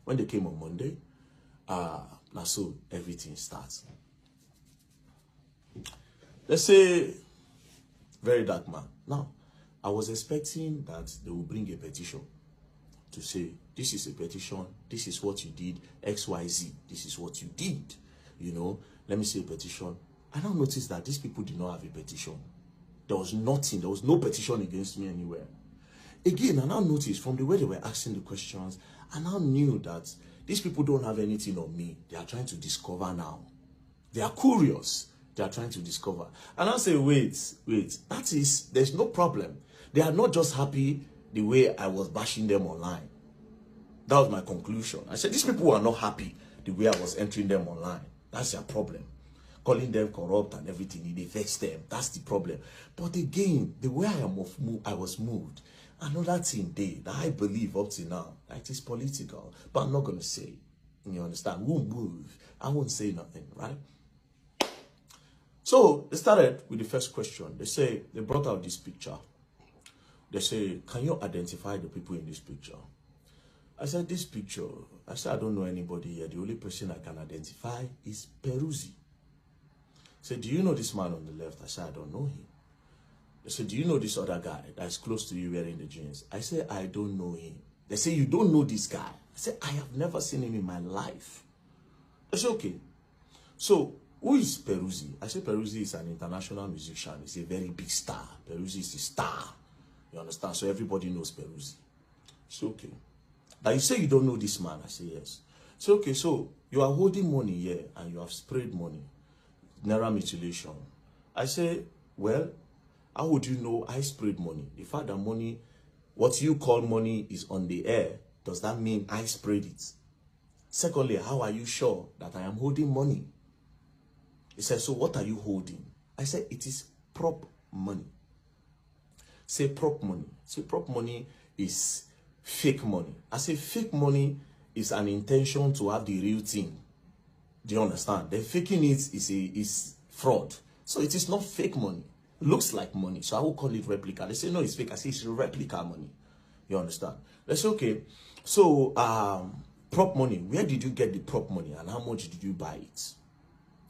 When they came on Monday, now so everything starts. Let's say, very dark man. Now, I was expecting that they will bring a petition to say, this is a petition, this is what you did, XYZ, this is what you did. You know, let me say a petition. I now noticed that these people did not have a petition. There was nothing, there was no petition against me anywhere. Again, I now noticed from the way they were asking the questions, I now knew that these people don't have anything on me. They are trying to discover now. They are curious. They are trying to discover. And I'll say, wait, that is, there's no problem. They are not just happy the way I was bashing them online. That was my conclusion. I said, these people are not happy the way I was entering them online. That's their problem. Calling them corrupt and everything, it affects them. That's the problem. But again, the way I was moved, another thing that I believe up to now, that is political, but I'm not going to say. You understand? Won't move. I won't say nothing, right? So they started with the first question. They brought out this picture. They say, can you identify the people in this picture? I said, this picture, I don't know anybody here. The only person I can identify is Peruzzi. They said, do you know this man on the left? I said, I don't know him. They said, do you know this other guy that's close to you wearing the jeans? I said, I don't know him. They say, you don't know this guy? I said, I have never seen him in my life. They said, okay. So, who is Peruzzi? I said, Peruzzi is an international musician. He's a very big star. Peruzzi is a star. You understand? So everybody knows Peruzzi. So, okay. Now you say you don't know this man. I say, yes. So, okay, so you are holding money here and you have sprayed money. Naira mutilation. I say, well, how would you know I sprayed money? The fact that money, what you call money, is on the air, does that mean I sprayed it? Secondly, how are you sure that I am holding money? He said, so what are you holding? I said, it is prop money. Say prop money. Say prop money is fake money. I say fake money is an intention to have the real thing. Do you understand? The faking it is fraud. So it is not fake money. It looks like money. So I will call it replica. They say, no, it's fake. I say it's replica money. You understand? They say, okay. So, prop money. Where did you get the prop money and how much did you buy it?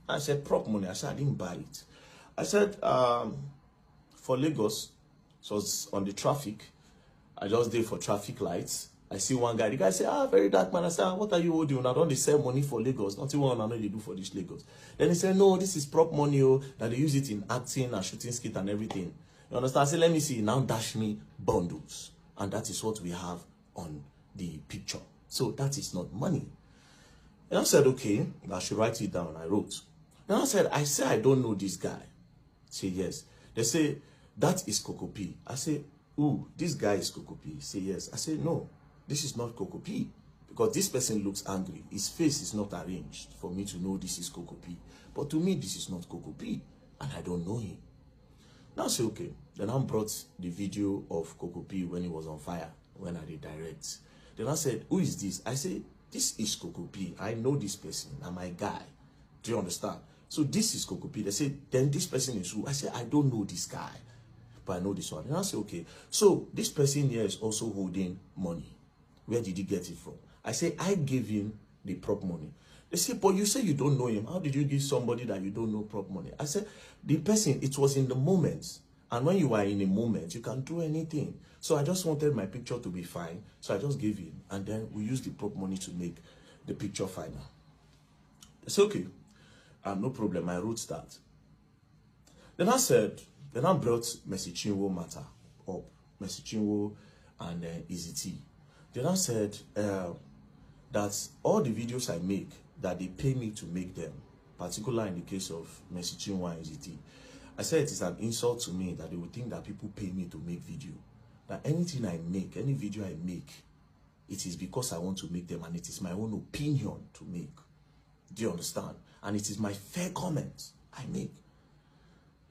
I said, prop money. I said, I didn't buy it. I said, for Lagos, so it's on the traffic. I just did for traffic lights. I see one guy. The guy said, very dark man. I said, what are you holding? I don't sell money for Lagos. Nothing one I know they do for this Lagos. Then he said, no, this is prop money. Oh, that they use it in acting and shooting skit and everything. You understand? I said, let me see. Now dash me bundles. And that is what we have on the picture. So that is not money. And I said, okay, I should write it down. I wrote. Then I said, I don't know this guy. Say, yes. They say, that is Kokopi. I say, ooh, this guy is Kokopi. Say, yes. I say, no, this is not Kokopi. Because this person looks angry. His face is not arranged for me to know this is Kokopi. But to me, this is not Kokopi. And I don't know him. Now I say, okay. Then I brought the video of Kokopi when he was on fire. When I did direct. Then I said, who is this? I said, this is Kokopi. I know this person. I'm my guy. Do you understand? So this is Kokopi. They say, then this person is who? I said, I don't know this guy. But I know this one. And I say, okay. So this person here is also holding money. Where did he get it from? I say, I gave him the prop money. They say, but you say you don't know him. How did you give somebody that you don't know prop money? I said, the person, it was in the moment. And when you are in a moment, you can do anything. So I just wanted my picture to be fine. So I just gave him. And then we used the prop money to make the picture final. It's okay. No problem. I wrote that. Then I said, then I brought Mercy Chinwo matter up. Mercy Chinwo and Easy T. Then I said that all the videos I make, that they pay me to make them, particularly in the case of Mercy Chinwo and Easy T. I said it is an insult to me that they would think that people pay me to make video. That anything I make, any video I make, it is because I want to make them and it is my own opinion to make. Do you understand? And it is my fair comment I make.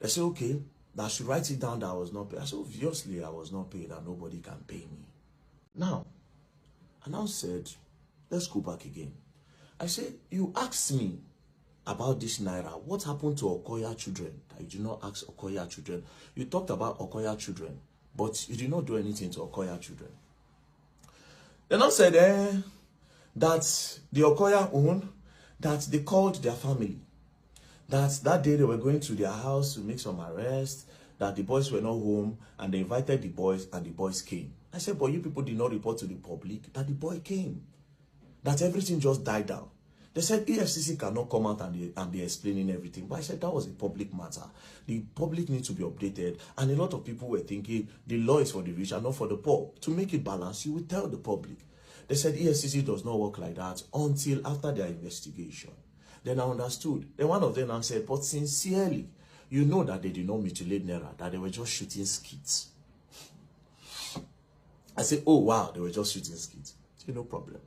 They say, okay, that I should write it down that I was not paid. I said, obviously I was not paid and nobody can pay me. Now, I now said, let's go back again. I said, you asked me about this Naira. What happened to Okoya children? That you did not ask Okoya children. You talked about Okoya children, but you did not do anything to Okoya children. Then I said, that the Okoya own, that they called their family, that day they were going to their house to make some arrests, that the boys were not home, and they invited the boys, and the boys came. I said, but you people did not report to the public that the boy came, that everything just died down. They said EFCC cannot come out and be explaining everything. But I said that was a public matter. The public needs to be updated. And a lot of people were thinking the law is for the rich and not for the poor. To make it balanced, you will tell the public. They said EFCC does not work like that until after their investigation. Then I understood. Then one of them answered, but sincerely, you know that they did not mutilate Naira, that they were just shooting skits. I said, oh wow, they were just shooting skits. No problem.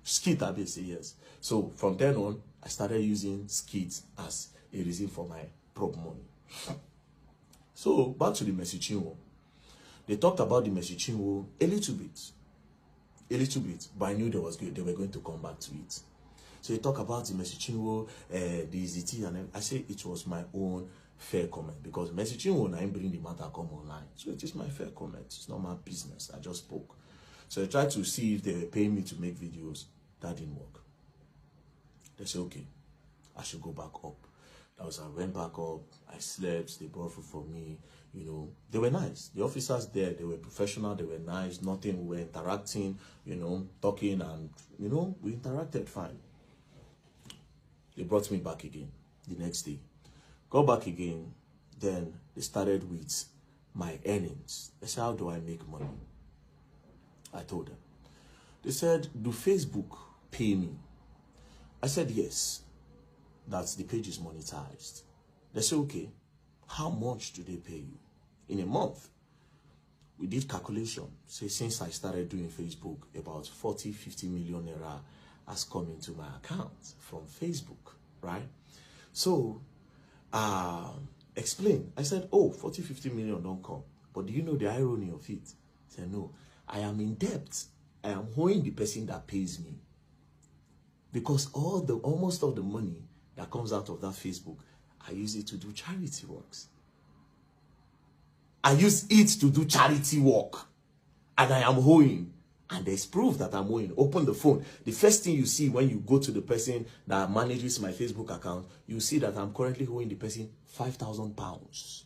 Skit, I say yes. So from then on, I started using skits as a reason for my prop money. So back to the Messichinwo. They talked about the Messichinwo a little bit, but I knew they were going to come back to it. So they talk about the Messichinwo, the EZT, and I say it was my own fair comment, because Messichinwo, I bring the matter come online. So it is my fair comment. It's not my business. I just spoke. So I tried to see if they were paying me to make videos. That didn't work. They said, okay, I should go back up. That was, I went back up, I slept, they brought food for me, you know. They were nice. The officers there, they were professional, they were nice, nothing, we were interacting, you know, talking, and, you know, we interacted fine. They brought me back again the next day. Got back again, then they started with my earnings. They said, how do I make money? I told them. They said, do Facebook pay me? I said, yes. That the page is monetized. They said, okay, how much do they pay you? In a month, we did calculation. Say, since I started doing Facebook, about 40-50 million naira has come into my account from Facebook, right? So, explain. I said, oh, 40-50 million don't come. But do you know the irony of it? I said, no, I am in debt. I am owing the person that pays me. Because almost all the money that comes out of that Facebook, I use it to do charity works. I use it to do charity work. And I am owing. And there's proof that I'm owing. Open the phone. The first thing you see when you go to the person that manages my Facebook account, you see that I'm currently owing the person £5,000.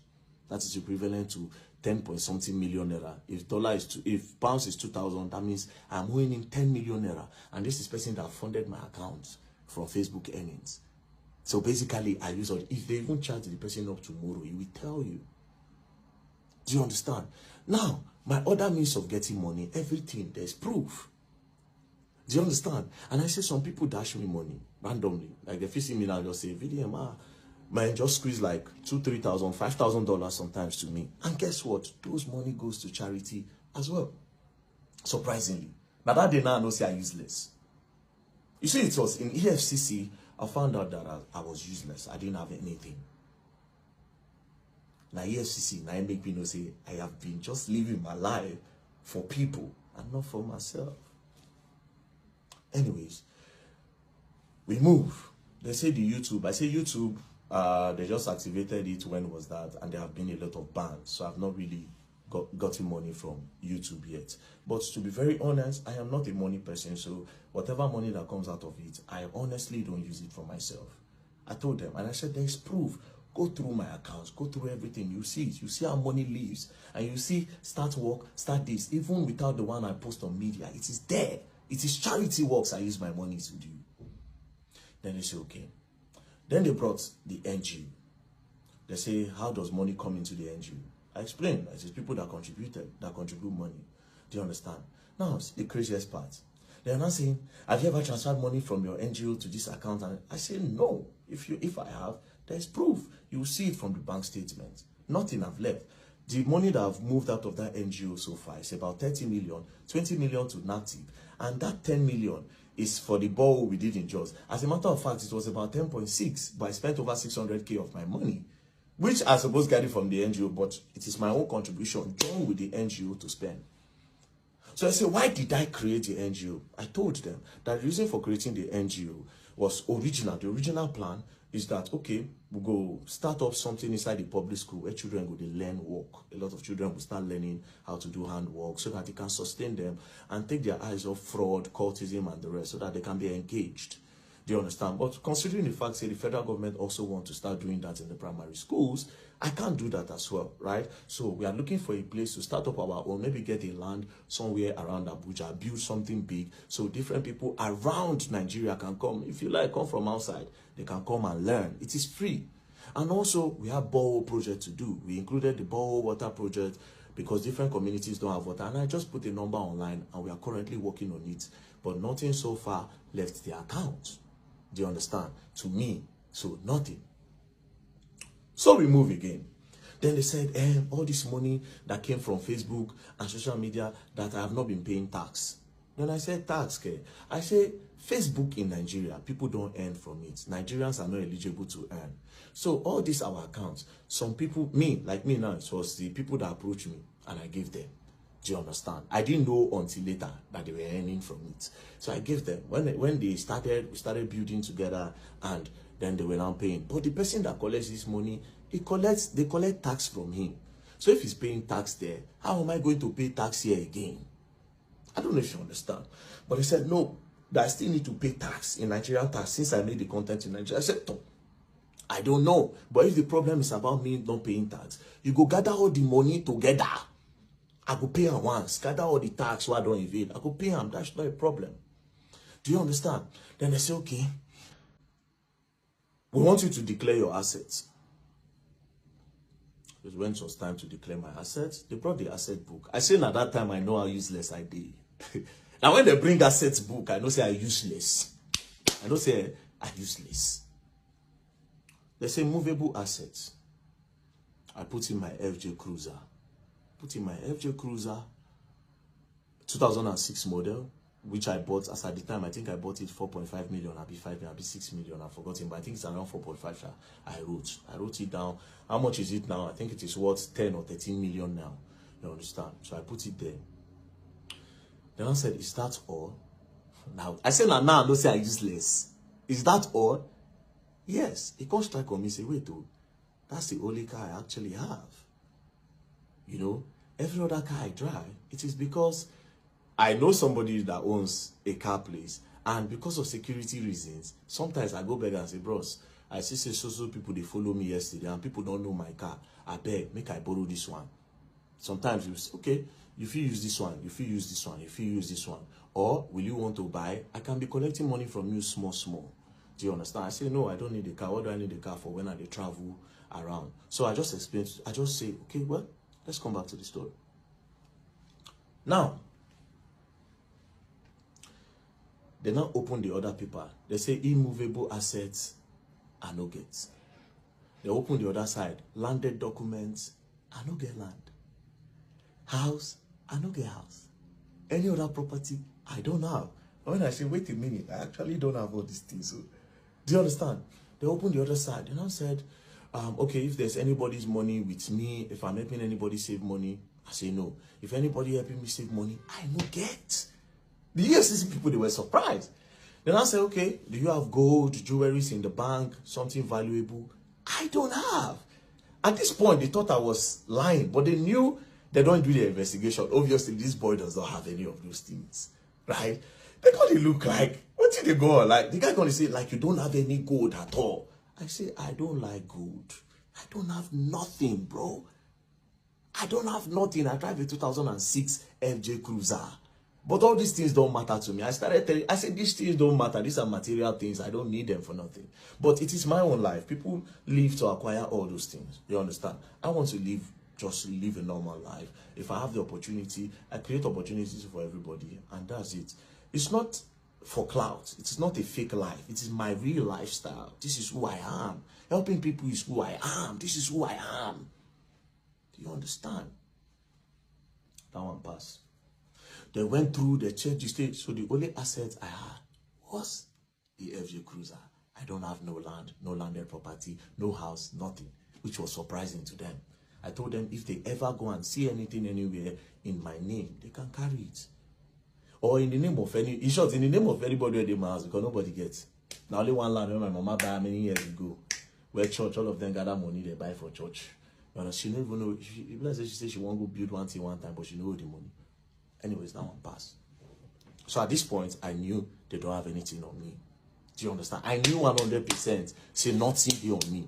That is equivalent to 10-point-something million naira. If pounds is 2,000, that means I'm owing him 10 million naira. And this is the person that funded my account from Facebook earnings. So basically, I use it. If they even charge the person up tomorrow, he will tell you. Do you understand? Now, my other means of getting money, everything, there's proof. Do you understand? And I say some people dash me money randomly. Like they see me now, just say, VDM, man, just squeeze like $2,000, $3,000, $5,000 sometimes to me. And guess what? Those money goes to charity as well. Surprisingly. But that day now I know say I'm useless. You see, it was in EFCC, I found out that I was useless. I didn't have anything. Now EFCC, now I make me know say I have been just living my life for people and not for myself. Anyways, we move. They say the YouTube. I say YouTube. They just activated it. When was that? And there have been a lot of bans, so I've not really gotten money from YouTube yet. But to be very honest, I am not a money person, so whatever money that comes out of it, I honestly don't use it for myself. I told them, and I said, there's proof. Go through my accounts, go through everything. You see it. You see how money leaves, and you see start work, start this. Even without the one I post on media, it is there. It is charity works I use my money to do. Then they say, okay. Then they brought the NGO. They say, how does money come into the NGO? I explained. It is people that contribute money. Do you understand? Now, the craziest part. They are not saying, have you ever transferred money from your NGO to this account? And I say, no. If I have, there's proof. You will see it from the bank statement. Nothing I've left. The money that I've moved out of that NGO so far is about 30 million, 20 million to NATIP. And that 10 million is for the ball we did in Jos. As a matter of fact, it was about 10.6, but I spent over 600K of my money, which I suppose got it from the NGO, but it is my own contribution joined with the NGO to spend. So I said, why did I create the NGO? I told them that the reason for creating the NGO was original. The original plan is that, okay, we go start up something inside the public school where children go to learn work. A lot of children will start learning how to do handwork so that it can sustain them and take their eyes off fraud, cultism, and the rest, so that they can be engaged. Do you understand? But considering the fact that the federal government also want to start doing that in the primary schools, I can't do that as well, right? So we are looking for a place to start up our own, maybe get a land somewhere around Abuja, build something big, so different people around Nigeria can come. If you like, come from outside, they can come and learn. It is free. And also, we have borehole project to do. We included the borehole water project because different communities don't have water. And I just put a number online, and we are currently working on it. But nothing so far left the account. Do you understand? To me, so nothing. So we move again. Then they said, all this money that came from Facebook and social media, that I have not been paying tax. Then I said, tax, okay? I say, Facebook in Nigeria, people don't earn from it. Nigerians are not eligible to earn. So all these our accounts, some people, like me now, it was the people that approached me and I gave them. Do you understand? I didn't know until later that they were earning from it. So I gave them. When they started, we started building together, and then they were now paying. But the person that collects this money, they collect tax from him. So if he's paying tax there, how am I going to pay tax here again? I don't know if you understand. But he said, no, that I still need to pay tax in Nigerian tax since I made the content in Nigeria. I said, no, I don't know. But if the problem is about me not paying tax, you go gather all the money together. I go pay him once, gather all the tax so I don't evade. I go pay him. That's not a problem. Do you understand? Then they say, okay, we want you to declare your assets. It went some time to declare my assets. They brought the asset book. I say at that time, I know how useless I did. Now when they bring assets book, I know say I useless. I know say I useless. They say movable assets. I put in my FJ Cruiser. Put in my FJ Cruiser, 2006 model, which I bought, as at the time, I think I bought it 4.5 million, I'll be 5 million, I'll be 6 million, I've forgotten, but I think it's around 4.5. I wrote it down. How much is it now? I think it is worth 10 or 13 million now. You understand? So I put it there. Then I said, is that all? Now, I said, now, don't say I useless. Is that all? Yes. He comes strike on me, say, wait, dude, that's the only car I actually have. You know, every other car I drive, it is because I know somebody that owns a car place, and because of security reasons, sometimes I go back and say, bros, I see so people, they follow me yesterday, and people don't know my car. I beg, make I borrow this one. Sometimes you say, okay, if you use this one, if you use this one, if you use this one, or will you want to buy? I can be collecting money from you small. Do you understand? I say, no, I don't need a car. What do I need a car for when I travel around? So I just explain, I just say, okay, well, let's come back to the story. Now, they now open the other paper. They say immovable assets are no get. They open the other side. Landed documents, I no get land. House, I no get house. Any other property, I don't have. When I say, wait a minute, I actually don't have all these things. So, do you understand? They open the other side. They now said, okay, if there's anybody's money with me, if I'm helping anybody save money, I say no. If anybody helping me save money, I no get. The EFCC people, they were surprised. Then I said, okay, do you have gold, jewelries in the bank, something valuable? I don't have. At this point, they thought I was lying, but they knew they don't do the investigation. Obviously, this boy does not have any of those things, right? They gonna look like, what did they go on? Like, the guy gonna say, like, you don't have any gold at all. I say, I don't like gold. I don't have nothing, bro. I don't have nothing. I drive a 2006 FJ Cruiser. But all these things don't matter to me. I started telling, I said, these things don't matter. These are material things. I don't need them for nothing. But it is my own life. People live to acquire all those things. You understand? I want to live, just live a normal life. If I have the opportunity, I create opportunities for everybody. And that's it. It's not for clout. It is not a fake life. It is my real lifestyle. This is who I am. Helping people is who I am. This is who I am. Do you understand? That one passed. They went through, they checked the state. So the only asset I had was the FJ Cruiser. I don't have no land, no landed property, no house, nothing, which was surprising to them. I told them if they ever go and see anything anywhere in my name, they can carry it. Or in the name of any, in short, in the name of anybody at my house, because nobody gets. Now only one land when my mama buy many years ago. Where church, all of them gather money they buy for church. You know, she don't even know. She said she won't go build one thing one time, but she know the money. Anyways, that one passed. So at this point, I knew they don't have anything on me. Do you understand? I knew 100% say nothing here on me.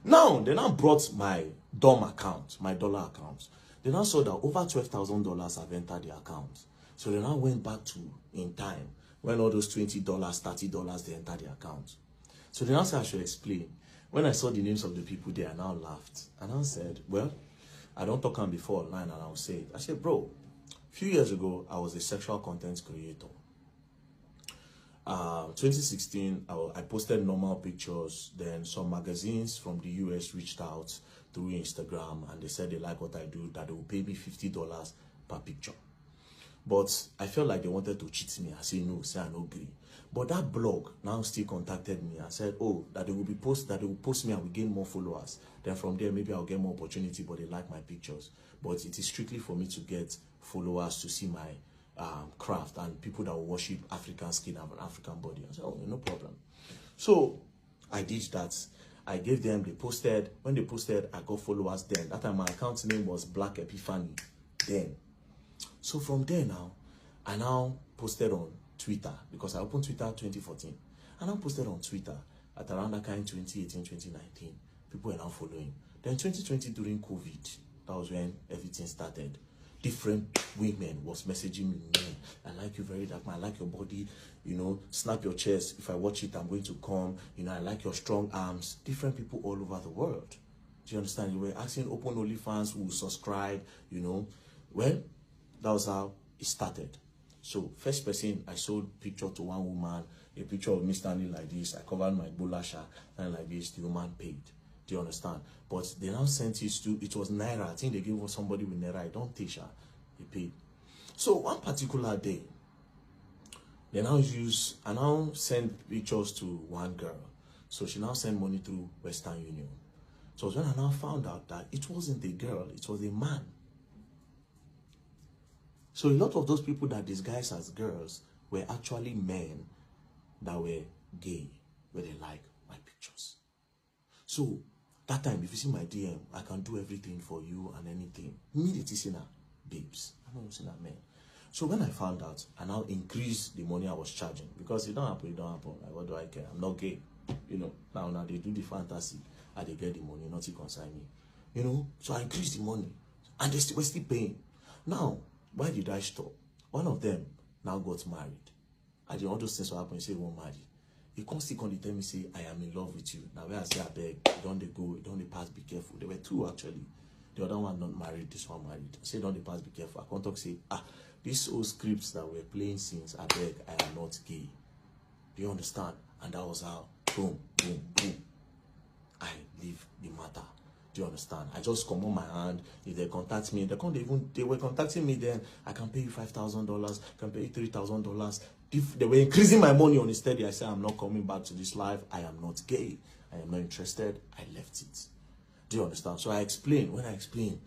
Now, they now brought my DOM account, my dollar account. They now saw that over $12,000 have entered the account. So they now went back to in time when all those $20, $30 they entered the account. So they now said I should explain. When I saw the names of the people there, I now laughed. And I said, well, I don't talk on before online, and I'll say it. I said, bro, a few years ago, I was a sexual content creator. 2016, I posted normal pictures. Then some magazines from the US reached out through Instagram, and they said they like what I do, that they will pay me $50 per picture. But I felt like they wanted to cheat me. I said no, say I no agree. But that blog now still contacted me and said, oh, that they will post me and we gain more followers. Then from there, maybe I'll get more opportunity, but they like my pictures. But it is strictly for me to get followers to see my craft and people that will worship African skin and an African body. I said, oh, no problem. So I did that. I gave them, they posted. When they posted, I got followers then. That time my account name was Black Epiphany then. So from there now, I now posted on Twitter, because I opened Twitter 2014. I now posted on Twitter at around that kind 2018, 2019. People were now following. Then 2020 during COVID, that was when everything started. Different women was messaging me, man, I like you very dark, man, I like your body, you know, snap your chest. If I watch it, I'm going to come. You know, I like your strong arms. Different people all over the world. Do you understand? You were asking open OnlyFans who subscribe, you know. Well, that was how it started. So first person, I sold picture to one woman, a picture of me standing like this. I covered my bulasha and like this. The woman paid. Do you understand? But they now sent it to, it was Naira. I think they gave somebody with Naira. I don't teach her. He paid. So one particular day, they now I now send pictures to one girl. So she now sent money through Western Union. So when I now found out that it wasn't a girl, it was a man. So a lot of those people that disguise as girls were actually men that were gay, where they like my pictures. So that time, if you see my DM, I can do everything for you and anything. Immediately see now, babes. I'm not seeing that men. So when I found out, I now increased the money I was charging, because it don't happen, it don't happen. Like, what do I care? I'm not gay. You know, now they do the fantasy and they get the money, nothing concern me. You know, so I increased the money and they were still paying. Now, why did I stop? One of them now got married. I did all those things what happened, say he won't marry. He constantly tell me, say, I am in love with you. Now where I say I beg, don't they go, don't they pass, be careful. There were two actually. The other one not married, this one married. I say, don't they pass, be careful. I can't talk, say, these old scripts that we're playing since, I beg, I am not gay. Do you understand? And that was how, boom, boom, boom, I leave the matter. Do you understand? I just come on my hand. If they contact me, they were contacting me then. I can pay you $5,000, can pay you $3,000. If they were increasing my money on it steady, I said, I'm not coming back to this life. I am not gay. I am not interested. I left it. Do you understand? So I explained. When I explained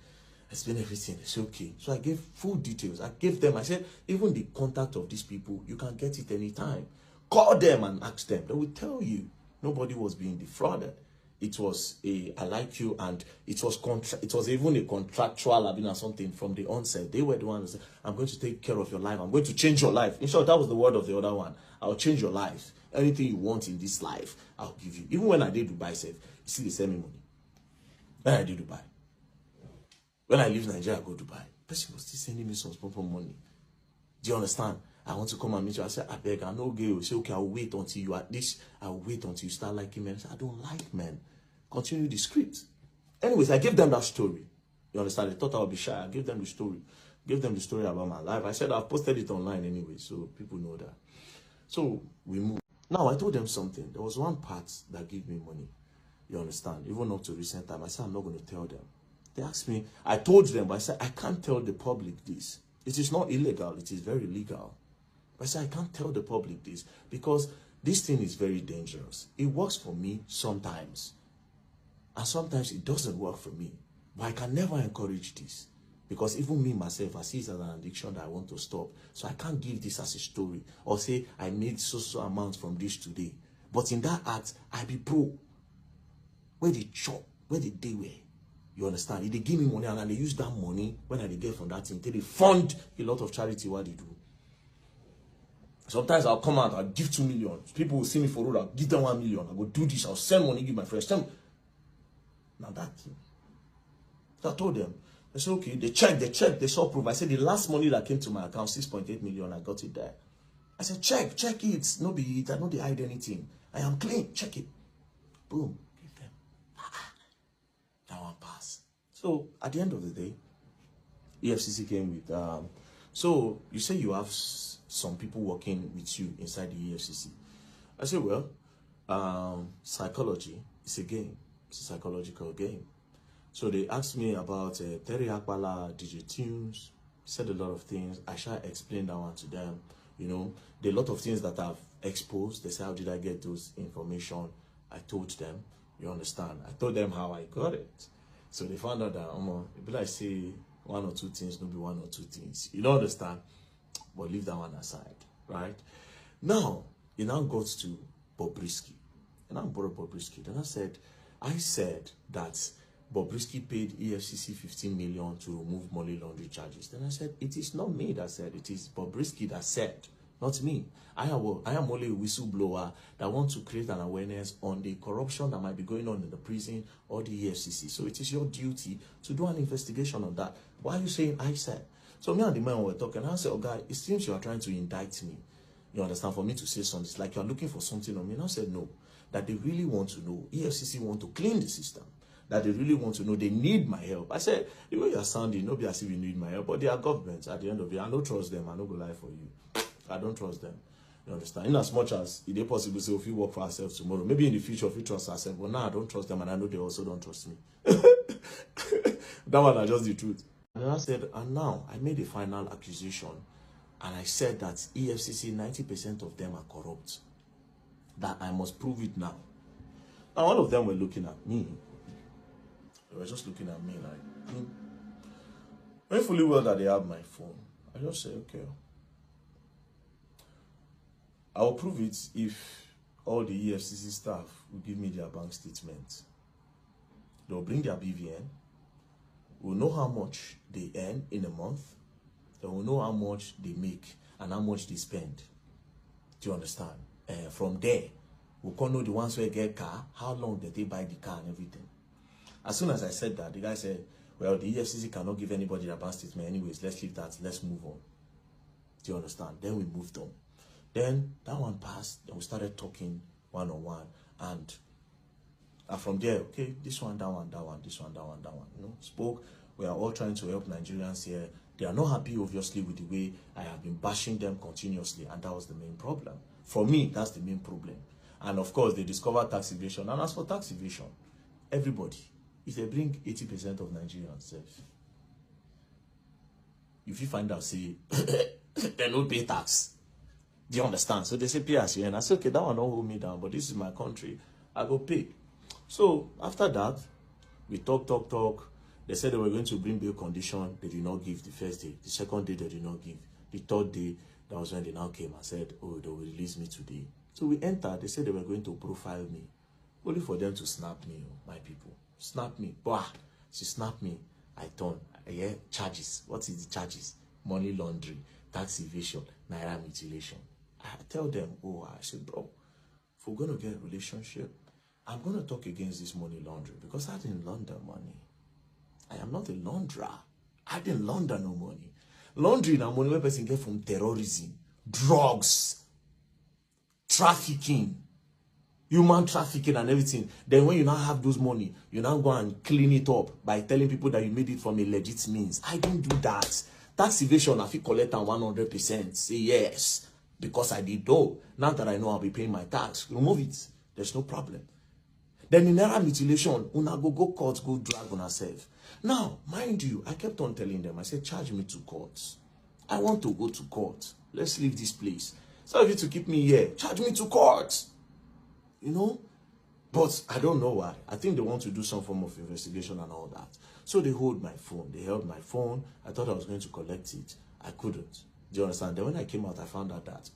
everything. They said, okay. So I gave full details. I gave them, I said, even the contact of these people, you can get it anytime. Call them and ask them. They will tell you. Nobody was being defrauded. It was I like you, and it was even a contractual or something from the onset. They were the ones that said, I'm going to take care of your life. I'm going to change your life. In short, that was the word of the other one. I'll change your life. Anything you want in this life, I'll give you. Even when I did Dubai, you see, they send me money. When I did Dubai. When I leave Nigeria, I go to Dubai. Person was still sending me some small money. Do you understand? I want to come and meet you. I said, I beg, I'm not gay. You say, okay, I'll wait until you at this. I'll wait until you start liking men. I said, I don't like men. Continue the script. Anyways, I gave them that story. You understand? They thought I would be shy. I gave them the story. Gave them the story about my life. I said, I've posted it online anyway, so people know that. So we moved. Now, I told them something. There was one part that gave me money. You understand? Even up to recent time, I said, I'm not going to tell them. They asked me, I told them, but I said, I can't tell the public this. It is not illegal. It is very legal. But I said, I can't tell the public this because this thing is very dangerous. It works for me sometimes. And sometimes it doesn't work for me. But I can never encourage this. Because even me, myself, I see it as an addiction that I want to stop. So I can't give this as a story. Or say, I made so amount from this today. But in that act, I be pro. Where they chop, where they day where. You understand? If they give me money and they use that money when I get from that thing, they fund a lot of charity what they do. Sometimes I'll come out, I'll give 2 million. People will see me for road, I'll give them 1 million. I'll go do this, I'll send money, give my friends. Now that thing. So I told them, they said, okay, they checked, they saw proof. I said, the last money that came to my account, 6.8 million, I got it there. I said, check it. No be it, I don't hide anything. I am clean, check it. Boom, give them. That one pass. So at the end of the day, EFCC came with, so you say you have some people working with you inside the EFCC. I said, well, psychology is a game. It's a psychological game. So they asked me about Terry Akbala, DJ Tunes, said a lot of things. I shall explain that one to them. You know, there are a lot of things that I've exposed. They said, how did I get those information? I told them, you understand? I told them how I got it. So they found out that, it be like say one or two things, maybe one or two things. You don't understand? But leave that one aside, right? Now, it now goes to Bobrisky. And I brought Bobrisky. Then I said that Bobrisky paid EFCC 15 million to remove money laundering charges. Then I said, it is not me that said, it is Bobrisky that said, not me. I am only a whistleblower that wants to create an awareness on the corruption that might be going on in the prison or the EFCC. So it is your duty to do an investigation on that. Why are you saying I said? So me and the man were talking. I said, oh, guy, it seems you are trying to indict me. You understand? For me to say something. It's like you are looking for something on me. And I said, no. That they really want to know. EFCC want to clean the system. That they really want to know. They need my help. I said, the way you are sounding, nobody as if you need my help. But they are governments at the end of it. I don't trust them. I don't go lie for you. I don't trust them. You understand? In as much as it is possible to say, if we work for ourselves tomorrow, maybe in the future, if we trust ourselves, but now I don't trust them, and I know they also don't trust me. That one is just the truth. And I said, and now I made a final accusation, and I said that EFCC, 90% of them are corrupt. That I must prove it now. And all of them were looking at me. They were just looking at me like, very fully well that they have my phone. I just said, okay. I will prove it if all the EFCC staff will give me their bank statement. They will bring their BVN. We'll know how much they earn in a month. They will know how much they make and how much they spend. Do you understand? From there, we can know the ones who get car, how long did they buy the car and everything. As soon as I said that, the guy said, well, the EFCC cannot give anybody their bank statement anyways. Let's leave that. Let's move on. Do you understand? Then we moved on. Then that one passed, then we started talking one-on-one, and from there, okay, this one, that one, that one, this one, that one, that one, you know, spoke. We are all trying to help Nigerians here. They are not happy, obviously, with the way I have been bashing them continuously, and that was the main problem. For me, that's the main problem. And of course, they discovered tax evasion. And as for tax evasion, everybody, if they bring 80% of Nigerians, if you find out, say, they don't pay tax. Do you understand? So they say pay as you earn. I say, okay, that one don't hold me down, but this is my country. I go pay. So after that, we talk. They said they were going to bring bail condition. They did not give the first day. The second day, they did not give. The third day, that was when they now came and said, oh, they will release me today. So we entered. They said they were going to profile me. Only for them to snap me, my people. Snap me. Bah! She snapped me. I turn. Charges. What is the charges? Money laundering, tax evasion, naira mutilation. I tell them, oh, I said, bro, if we're going to get a relationship, I'm going to talk against this money laundering because I didn't launder money. I am not a launderer. I didn't launder no money. Laundering and money where person get from terrorism, drugs, trafficking, human trafficking and everything. Then when you now have those money, you now go and clean it up by telling people that you made it from a legit means. I don't do that. Tax evasion, I feel collect 100%. Say yes. Because I did though. Now that I know I'll be paying my tax, remove it. There's no problem. Then in naira mutilation, una go court, go drag on herself. Now, mind you, I kept on telling them, I said, charge me to court. I want to go to court. Let's leave this place. So if you to keep me here, charge me to court. You know? But I don't know why. I think they want to do some form of investigation and all that. So they hold my phone. They held my phone. I thought I was going to collect it. I couldn't. Do you understand? Then when I came out, I found out that.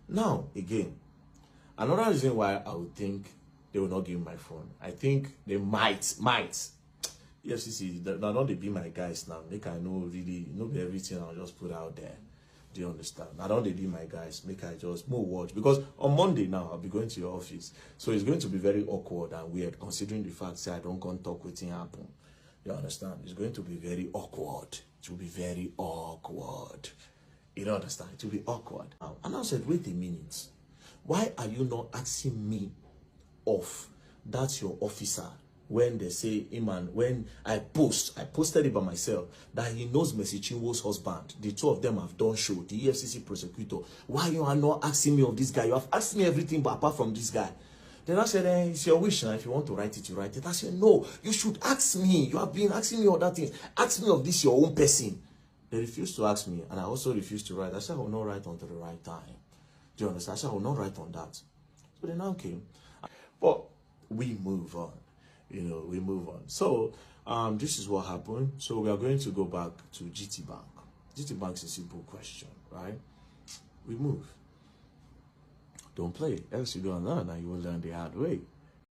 Now, again, Another reason why I would think they will not give me my phone, I think they might. EFCC, now don't they be my guys now. Make I know really, be everything I'll just put out there. Do you understand? Now don't they be my guys. Make I just more watch. Because on Monday now, I'll be going to your office. So it's going to be very awkward and weird considering the fact that I don't go and talk with him happen. You understand? It's going to be very awkward. It will be very awkward. You don't understand? It will be awkward. And I said, wait a minute. Why are you not asking me off? That's your officer. When they say, man, when I posted it by myself, that he knows Mercy Chinwo's husband. The two of them have done show, the EFCC prosecutor. Why you are not asking me of this guy? You have asked me everything but apart from this guy. Then I said, it's your wish now. If you want to write it, you write it. I said, no, you should ask me. You have been asking me other things. Ask me of this, your own person. They refused to ask me, and I also refused to write. I said, I will not write until the right time. Do you understand? I said, I will not write on that. So they now came. But we move on. We move on. So, this is what happened. So, we are going to go back to GT Bank. GT Bank is a simple question, right? We move. Don't play. Else you don't learn, and you will learn the hard way.